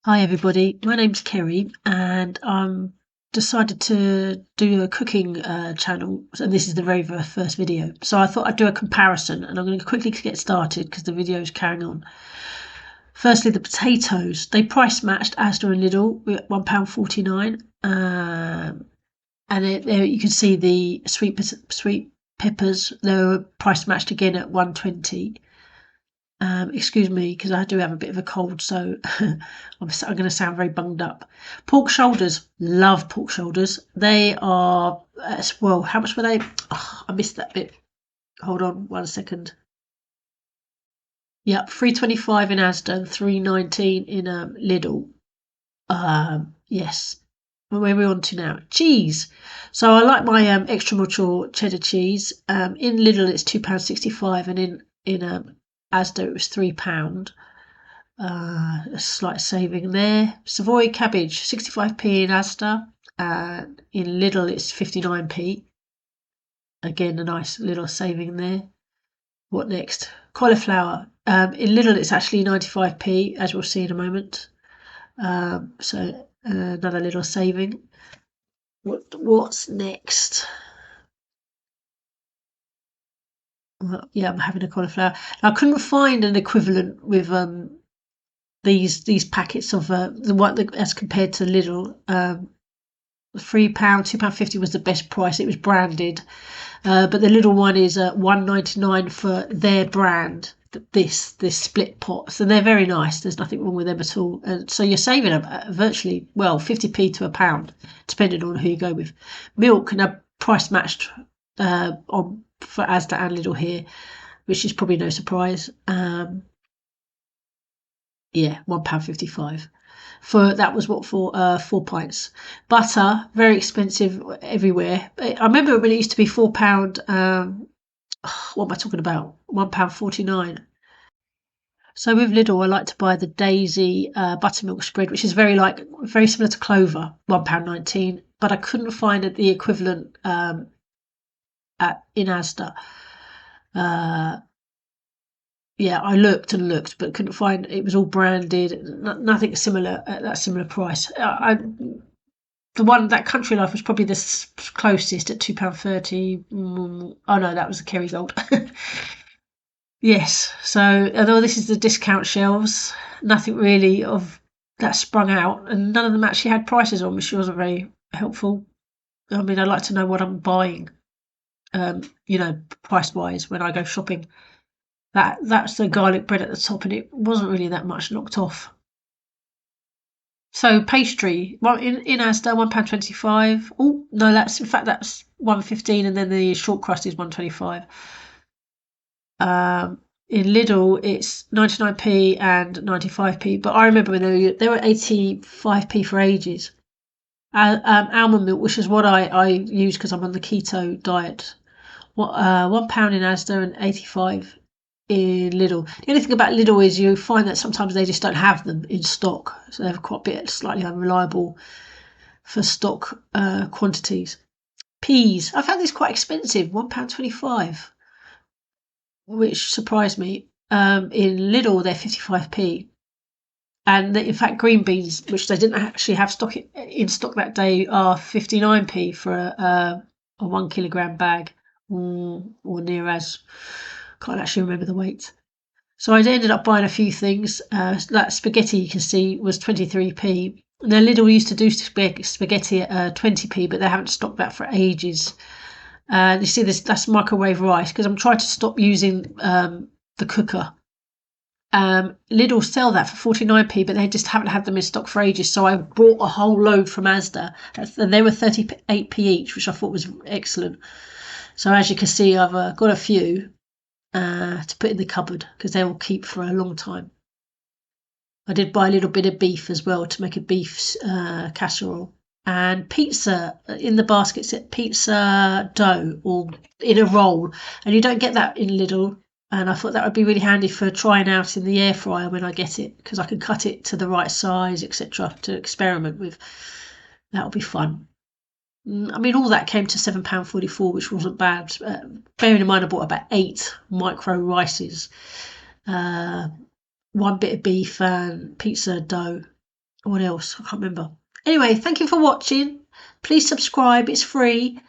Hi everybody, my name's Kerry and I'm decided to do a cooking channel, and this is the very first video. So I thought I'd do a comparison, and I'm going to quickly get started because the video is carrying on. Firstly, the potatoes, they price matched Asda and Lidl at £1.49, and there you can see the sweet peppers, they were price matched again at £1.20. Excuse me, because I do have a bit of a cold, so I'm going to sound very bunged up. Pork shoulders, love pork shoulders. They are, well, how much were they? Oh, I missed that bit. Hold on 1 second. Yep, 3.25 in Asda and 3.19 in Lidl. Yes. Where are we on to now? Cheese. So I like my extra mature cheddar cheese. In Lidl it's £2.65, and in Asda it was £3. A slight saving there. Savoy cabbage, 65p in Asda. In Lidl it's 59p. Again, a nice little saving there. What next? Cauliflower. In Lidl it's actually 95p, as we'll see in a moment. So another little saving. What's next? Well, yeah, I'm having a cauliflower. Now, I couldn't find an equivalent with these packets of the one as compared to Lidl. £3, £2.50 was the best price. It was branded, but the Lidl one is £1.99 for their brand. This split pots, and they're very nice. There's nothing wrong with them at all. And so you're saving virtually 50p to £1, depending on who you go with. Milk, and a price matched on for Asda and Lidl here, which is probably no surprise. Yeah, £1.55. For that was what for 4 pints. Butter, very expensive everywhere. I remember when it used to be £4. What am I talking about? £1.49. So with Lidl, I like to buy the Daisy Buttermilk Spread, which is very similar to Clover, £1.19. But I couldn't find the equivalent in Asda. Yeah, I looked and looked, but couldn't find. It was all branded, nothing similar at that similar price. The one that Country Life was probably the closest at £2.30. Oh no, that was the Kerry Gold. Yes, so although this is the discount shelves, nothing really of that sprung out, and none of them actually had prices on, which wasn't very helpful. I mean, I like to know what I'm buying, price wise when I go shopping. That's the garlic bread at the top, and it wasn't really that much knocked off. So pastry, well, in Asda, £1.25. Oh no, that's £1.15, and then the short crust is £1.25. In Lidl, it's 99p and 95p. But I remember when they were 85p for ages. Almond milk, which is what I use because I'm on the keto diet. £1 in Asda and 85 in Lidl. The only thing about Lidl is you find that sometimes they just don't have them in stock, so they're quite a bit slightly unreliable for stock quantities. Peas, I found this quite expensive, £1.25, which surprised me. In Lidl, they're 55p. And in fact, green beans, which they didn't actually have in stock that day, are 59p for a 1 kilogram bag, or near as. Can't actually remember the weight. So I ended up buying a few things. That spaghetti you can see was 23p. Now Lidl used to do spaghetti at 20p, but they haven't stocked that for ages. You see that's microwave rice, because I'm trying to stop using the cooker. Lidl sell that for 49p, but they just haven't had them in stock for ages. So I bought a whole load from Asda, and they were 38p each, which I thought was excellent. So as you can see, I've got a few to put in the cupboard because they will keep for a long time. I did buy a little bit of beef as well to make a beef casserole. And pizza in the baskets, pizza dough or in a roll, and you don't get that in Lidl. And I thought that would be really handy for trying out in the air fryer when I get it, because I can cut it to the right size, etc., to experiment with. That would be fun. I mean, all that came to £7.44, which wasn't bad. Bearing in mind I bought about 8 micro rices, 1 bit of beef and pizza dough. What else? I can't remember. Anyway, thank you for watching. Please subscribe. It's free.